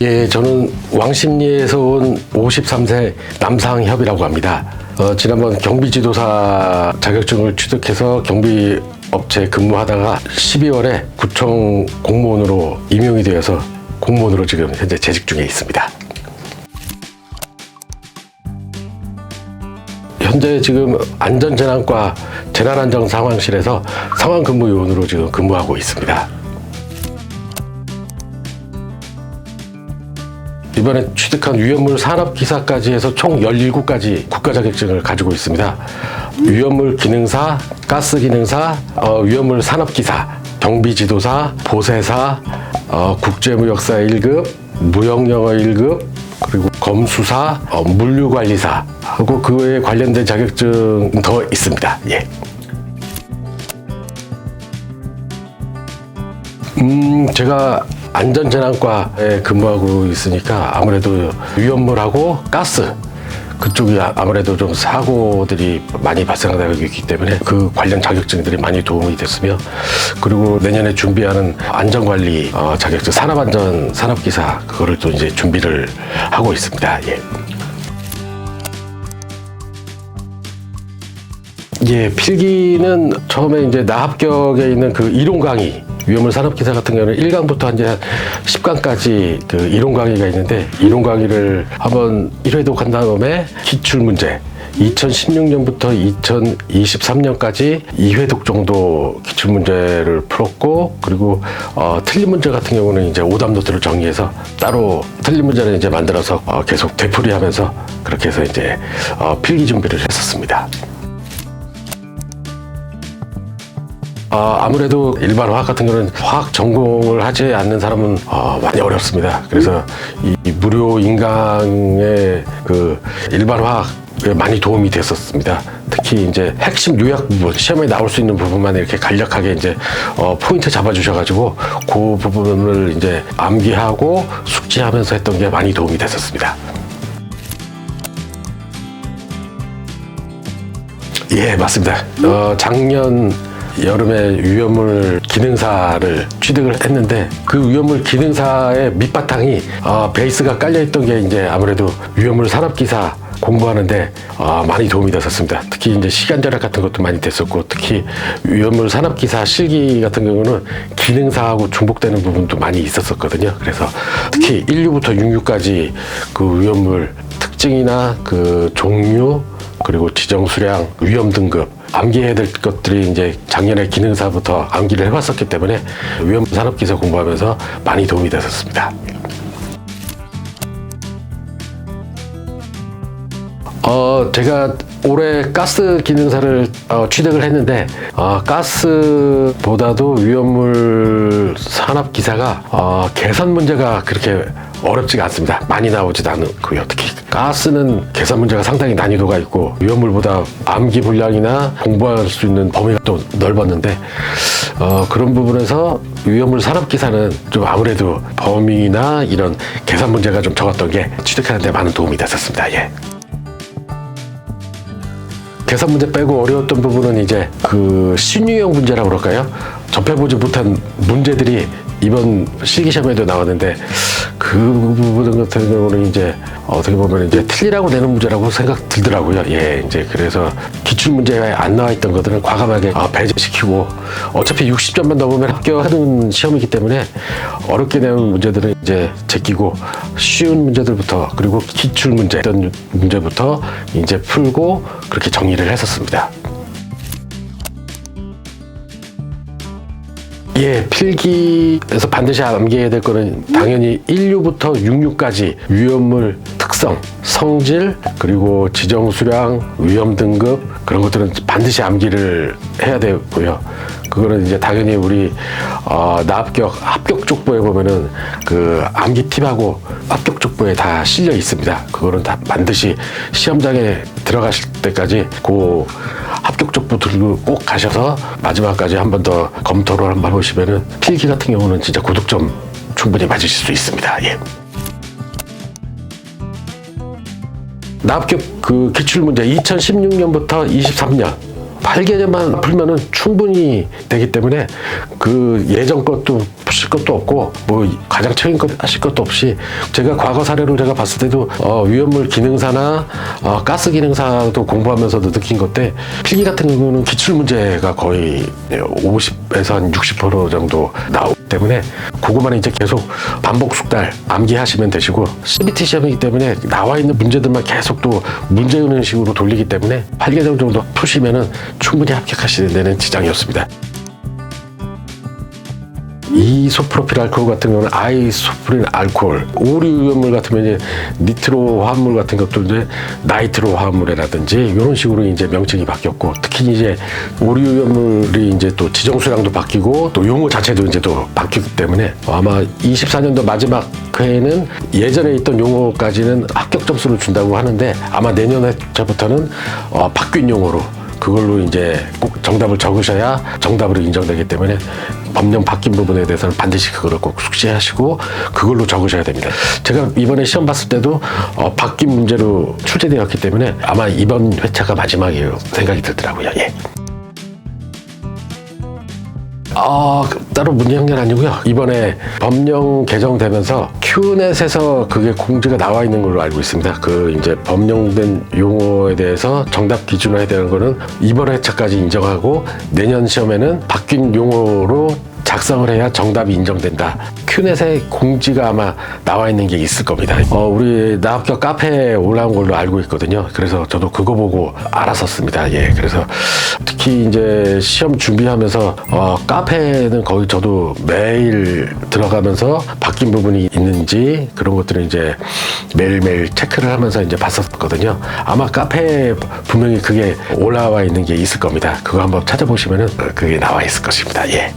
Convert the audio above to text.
예, 저는 왕십리에서 온 53세 남상협이라고 합니다. 지난번 경비지도사 자격증을 취득해서 경비업체에 근무하다가 12월에 구청 공무원으로 임용이 되어서 공무원으로 지금 현재 재직 중에 있습니다. 현재 지금 안전재난과 재난안전상황실에서 상황근무요원으로 지금 근무하고 있습니다. 이번에 취득한 위험물 산업기사까지 해서 총 17가지 국가자격증을 가지고 있습니다. 위험물 기능사, 가스 기능사, 위험물 산업기사, 경비지도사, 보세사, 국제무역사 1급, 무역영어 1급, 그리고 검수사, 물류관리사 하고 그 외에 관련된 자격증 더 있습니다. 예. 제가 안전재난과에 근무하고 있으니까 아무래도 위험물하고 가스 그쪽이 아무래도 좀 사고들이 많이 발생하고 있기 때문에 그 관련 자격증들이 많이 도움이 됐으며, 그리고 내년에 준비하는 안전관리 자격증 산업안전 산업기사 그거를 또 이제 준비를 하고 있습니다. 예. 예, 필기는 처음에 이제 나합격에 있는 그 이론 강의, 위험물 산업기사 같은 경우는 1강부터 이제 10강까지 그 이론 강의가 있는데, 이론 강의를 한번 1회독 한 다음에 기출문제, 2016년부터 2023년까지 2회독 정도 기출문제를 풀었고, 그리고 틀린 문제 같은 경우는 이제 오답 노트를 정리해서 따로 틀린 문제를 이제 만들어서 계속 되풀이하면서 그렇게 해서 이제 필기 준비를 했었습니다. 아무래도 일반 화학 같은 경우는 화학 전공을 하지 않는 사람은 많이 어렵습니다. 그래서 이 무료 인강의 그 일반 화학에 많이 도움이 됐었습니다. 특히 이제 핵심 요약 부분, 시험에 나올 수 있는 부분만 이렇게 간략하게 이제 포인트 잡아주셔가지고 그 부분을 이제 암기하고 숙지하면서 했던 게 많이 도움이 됐었습니다. 예, 맞습니다. 작년 여름에 위험물 기능사를 취득을 했는데, 그 위험물 기능사의 밑바탕이 베이스가 깔려있던 게 이제 아무래도 위험물 산업기사 공부하는데 많이 도움이 됐었습니다. 특히 이제 시간 절약 같은 것도 많이 됐었고, 특히 위험물 산업기사 실기 같은 경우는 기능사하고 중복되는 부분도 많이 있었거든요. 그래서 특히 1류부터 6류까지 그 위험물 특징이나 그 종류, 그리고 지정 수량, 위험 등급 암기해야 될 것들이 이제 작년에 기능사부터 암기를 해봤었기 때문에 위험 산업기사 공부하면서 많이 도움이 됐었습니다. 제가 올해 가스 기능사를 취득을 했는데, 가스보다도 위험물 산업기사가 계산 문제가 그렇게 어렵지가 않습니다. 많이 나오지도 않고요. 특히 가스는 계산 문제가 상당히 난이도가 있고, 위험물보다 암기 분량이나 공부할 수 있는 범위가 또 넓었는데, 그런 부분에서 위험물 산업기사는 좀 아무래도 범위나 이런 계산 문제가 좀 적었던 게 취득하는 데 많은 도움이 됐었습니다. 예. 계산 문제 빼고 어려웠던 부분은 이제 그 신유형 문제라고 그럴까요? 접해보지 못한 문제들이 이번 실기시험에도 나왔는데, 그 부분 같은 경우는 이제 어떻게 보면 이제 틀리라고 내는 문제라고 생각 들더라고요. 예, 이제 그래서 기출 문제에 안 나와 있던 것들은 과감하게 배제시키고, 어차피 60점만 넘으면 합격하는 시험이기 때문에 어렵게 내는 문제들은 이제 제끼고 쉬운 문제들부터, 그리고 기출 문제 어떤 문제부터 이제 풀고 그렇게 정리를 했었습니다. 예, 필기에서 반드시 암기해야 될 거는 당연히 1류부터 6류까지 위험물 특성, 성질, 그리고 지정 수량, 위험 등급 그런 것들은 반드시 암기를 해야 되고요. 그거는 이제 당연히 우리 합격 족보에 보면은 그 암기 팁하고 합격 족보에 다 실려 있습니다. 그거는 다 반드시 시험장에 들어가실 때까지 그 합격 족보 들고 꼭 가셔서 마지막까지 한 번 더 검토를 한번 해보시면은 필기 같은 경우는 진짜 고득점 충분히 맞으실 수 있습니다. 예. 나합격 그 기출 문제 2016년부터 23년 8개년만 풀면은 충분히 되기 때문에 그 예전 것도 푸실 것도 없고 뭐 가장 최근 것 하실 것도 없이 제가 과거 사례로 제가 봤을 때도 위험물 기능사나 가스 기능사도 공부하면서도 느낀 건데 필기 같은 경우는 기출 문제가 거의 50에서 한 60% 정도 나오기 때문에 그거만 이제 계속 반복 숙달 암기하시면 되시고 CBT 시험이기 때문에 나와 있는 문제들만 계속 또 문제 의는 식으로 돌리기 때문에 8개년 정도 푸시면은 충분히 합격하시는 데는 지장이 없습니다. 이소프로필 알코올 같은 경우는 아이소프릴 알코올, 오류 위험물 같으면 이제 니트로 화합물 같은 것도 이제 나이트로 화합물이라든지 이런 식으로 이제 명칭이 바뀌었고, 특히 이제 오류 위험물이 이제 또 지정 수량도 바뀌고 또 용어 자체도 이제 또 바뀌기 때문에 아마 24년도 마지막 회에는 예전에 있던 용어까지는 합격 점수를 준다고 하는데 아마 내년 회차부터는 바뀐 용어로 그걸로 이제 꼭 정답을 적으셔야 정답으로 인정되기 때문에 법령 바뀐 부분에 대해서는 반드시 그거를 꼭 숙지하시고 그걸로 적으셔야 됩니다. 제가 이번에 시험 봤을 때도 바뀐 문제로 출제되었기 때문에 아마 이번 회차가 마지막이에요 생각이 들더라고요. 예. 따로 문제한 건 아니고요. 이번에 법령 개정되면서 큐넷에서 그게 공지가 나와 있는 걸로 알고 있습니다. 그 이제 법령된 용어에 대해서 정답 기준화에 대한 거는 이번 회차까지 인정하고 내년 시험에는 바뀐 용어로 작성을 해야 정답이 인정된다. 큐넷에 공지가 아마 나와 있는 게 있을 겁니다. 우리 나합격 카페에 올라온 걸로 알고 있거든요. 그래서 저도 그거 보고 알았었습니다. 예, 그래서 특히 이제 시험 준비하면서 카페는 거의 저도 매일 들어가면서 바뀐 부분이 있는지 그런 것들을 이제 매일매일 체크를 하면서 이제 봤었거든요. 아마 카페에 분명히 그게 올라와 있는 게 있을 겁니다. 그거 한번 찾아보시면은 그게 나와 있을 것입니다. 예.